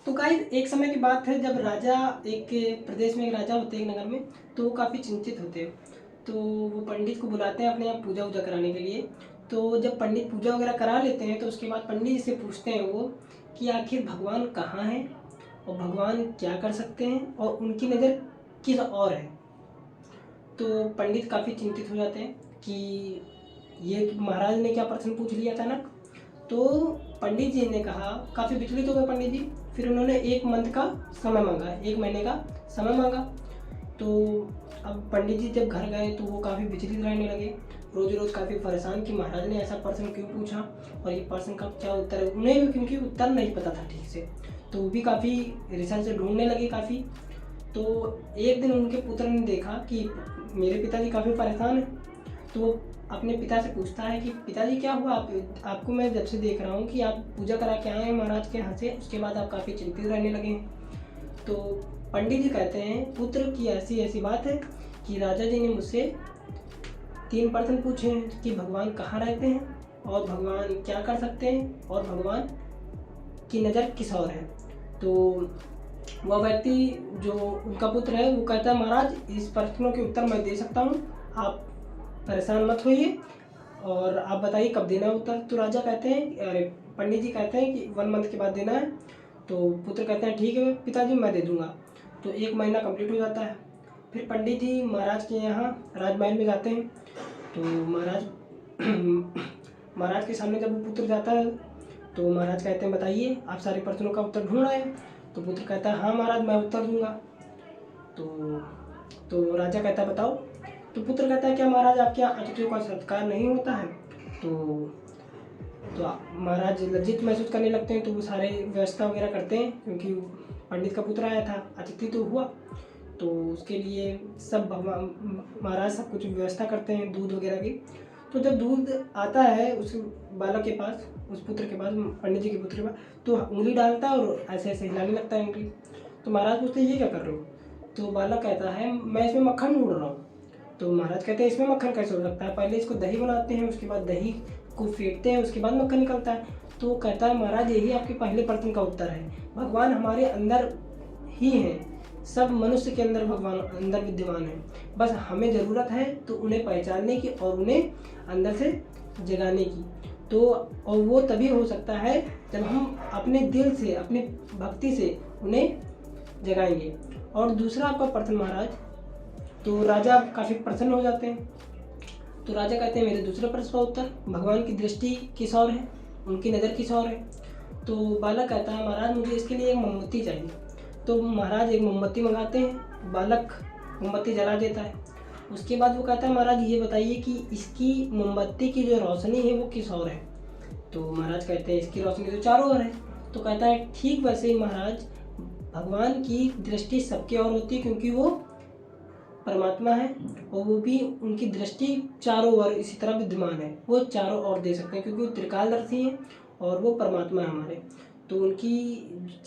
तो गाइस एक समय की बात है जब राजा एक प्रदेश में एक राजा होते हैं एक नगर में। तो वो काफ़ी चिंतित होते हैं। तो वो पंडित को बुलाते हैं अपने यहाँ पूजा वूजा कराने के लिए। तो जब पंडित पूजा वगैरह करा लेते हैं तो उसके बाद पंडित जी से पूछते हैं वो कि आखिर भगवान कहाँ हैं और भगवान क्या कर सकते हैं और उनकी नज़र किस और है। तो पंडित काफ़ी चिंतित हो जाते हैं कि ये महाराज ने क्या प्रश्न पूछ लिया अचानक। तो पंडित जी ने कहा, काफ़ी विचलित हो गए पंडित जी। फिर उन्होंने 1 मंथ का समय मांगा, 1 महीने का समय मांगा। तो अब पंडित जी जब घर गए तो वो काफ़ी विचलित रहने लगे, रोज़ रोज़ काफ़ी परेशान कि महाराज ने ऐसा प्रश्न क्यों पूछा और ये प्रश्न का क्या उत्तर है। उन्हें भी क्योंकि उत्तर नहीं पता था ठीक से, तो वो भी काफ़ी रिसर्च ढूंढने लगे काफ़ी। तो एक दिन उनके पुत्र ने देखा कि मेरे पिताजी काफ़ी परेशान हैं। तो वो अपने पिता से पूछता है कि पिताजी क्या हुआ, आपको मैं जब से देख रहा हूँ कि आप पूजा करा के आए हैं महाराज के यहाँ से, उसके बाद आप काफ़ी चिंतित रहने लगे हैं। तो पंडित जी कहते हैं पुत्र की ऐसी ऐसी बात है कि राजा जी ने मुझसे 3 प्रश्न पूछे हैं कि भगवान कहाँ रहते हैं और भगवान क्या कर सकते हैं और भगवान की नज़र किस और है। तो वह व्यक्ति जो उनका पुत्र है वो कहता है महाराज इस प्रश्नों के उत्तर मैं दे सकता हूँ, आप परेशान मत होइए और आप बताइए कब देना है उत्तर। तो राजा कहते हैं, अरे पंडित जी कहते हैं कि 1 मंथ के बाद देना है। तो पुत्र कहते हैं ठीक है पिताजी मैं दे दूंगा। तो 1 महीना कंप्लीट हो जाता है। फिर पंडित जी महाराज के यहाँ राजमहल में जाते हैं। तो महाराज महाराज के सामने जब वो पुत्र जाता है तो महाराज कहते हैं बताइए आप सारे प्रश्नों का उत्तर ढूंढ आए। तो पुत्र कहता है हाँ महाराज मैं उत्तर दूंगा। तो राजा कहता है बताओ। तो पुत्र कहता है क्या महाराज आपके यहाँ अतिथियों का सत्कार नहीं होता है। तो महाराज लज्जित महसूस करने लगते हैं। तो वो सारे व्यवस्था वगैरह करते हैं क्योंकि पंडित का पुत्र आया था, अतिथि तो हुआ, तो उसके लिए सब भगवान महाराज सब कुछ व्यवस्था करते हैं दूध वगैरह की। तो जब दूध आता है उस बालक के पास, उस पुत्र के पास, पंडित जी के पुत्र के पास, तो उंगली डालता है और ऐसे ऐसे हिलाने लगता है उंगली। तो महाराज पूछते हैं ये क्या कर रहे हो। तो बालक कहता है मैं इसमें मक्खन ढूंढ रहा हूँ। तो महाराज कहते हैं इसमें मक्खन कैसे हो सकता है, पहले इसको दही बनाते हैं, उसके बाद दही को फेंटते हैं, उसके बाद मक्खन निकलता है। तो कहता है महाराज यही आपके पहले प्रश्न का उत्तर है, भगवान हमारे अंदर ही हैं, सब मनुष्य के अंदर भगवान अंदर विद्यमान है, बस हमें ज़रूरत है तो उन्हें पहचानने की और उन्हें अंदर से जगाने की। तो और वो तभी हो सकता है जब हम अपने दिल से अपनी भक्ति से उन्हें जगाएंगे। और दूसरा आपका प्रश्न महाराज। तो राजा काफ़ी प्रसन्न हो जाते हैं। तो राजा कहते हैं मेरे दूसरे प्रश्न का उत्तर, भगवान की दृष्टि किस और है, उनकी नज़र किस और है। तो बालक कहता है महाराज मुझे इसके लिए एक मोमबत्ती चाहिए। तो महाराज एक मोमबत्ती मंगाते हैं, बालक मोमबत्ती जला देता है। उसके बाद वो कहता है महाराज ये बताइए कि इसकी मोमबत्ती की जो रोशनी है वो किस और है। तो महाराज कहते हैं इसकी रोशनी तो चारों ओर है। तो कहता है ठीक वैसे ही महाराज भगवान की दृष्टि सबके ओर होती है क्योंकि वो परमात्मा है और वो भी उनकी दृष्टि चारों ओर इसी तरह विद्यमान है, वो चारों ओर दे सकते हैं क्योंकि वो त्रिकालदर्शी हैं और वो परमात्मा है हमारे। तो उनकी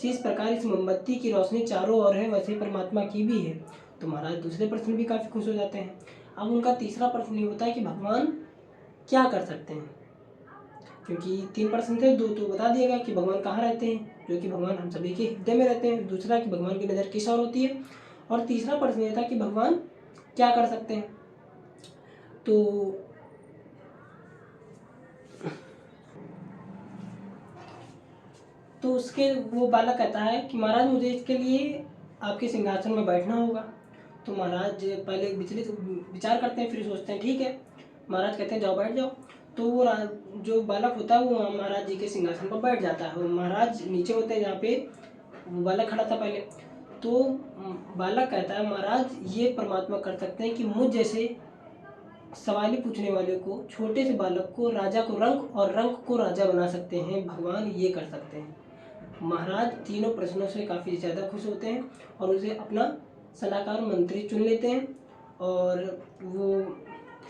जिस प्रकार इस मोमबत्ती की रोशनी चारों ओर है वैसे ही परमात्मा की भी है। तो महाराज दूसरे प्रश्न भी काफ़ी खुश हो जाते हैं। अब उनका तीसरा प्रश्न ये होता है कि भगवान क्या कर सकते हैं, क्योंकि 3 प्रश्न थे, 2 तो बता दिया गया कि भगवान कहाँ रहते हैं, जो कि भगवान हम सभी के हृदय में रहते हैं। दूसरा कि भगवान की नज़र किस ओर होती है और तीसरा प्रश्न ये था कि भगवान क्या कर सकते हैं। तो उसके वो बालक कहता है कि महाराज मुझे इसके लिए आपके सिंहासन में बैठना होगा। तो महाराज पहले विचलित विचार करते हैं, फिर सोचते हैं ठीक है। महाराज कहते हैं जाओ बैठ जाओ। तो वो जो बालक होता है वो महाराज जी के सिंहासन पर बैठ जाता है। महाराज नीचे होते हैं जहाँ पे वो बालक खड़ा था पहले। तो बालक कहता है महाराज ये परमात्मा कर सकते हैं कि मुझ जैसे सवाल पूछने वाले को, छोटे से बालक को राजा को रंक और रंक को राजा बना सकते हैं, भगवान ये कर सकते हैं। महाराज तीनों प्रश्नों से काफ़ी ज़्यादा खुश होते हैं और उसे अपना सलाहकार मंत्री चुन लेते हैं और वो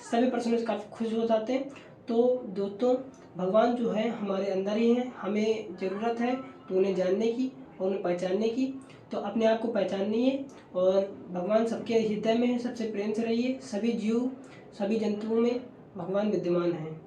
सभी प्रश्नों से काफ़ी खुश हो जाते हैं। तो दोस्तों भगवान जो है हमारे अंदर ही हैं, हमें ज़रूरत है तो उन्हें जानने की और उन्हें पहचानने की। तो अपने आप को पहचानिए और भगवान सबके हृदय में है, सबसे प्रेम से रहिए। सभी जीव सभी जंतुओं में भगवान विद्यमान हैं।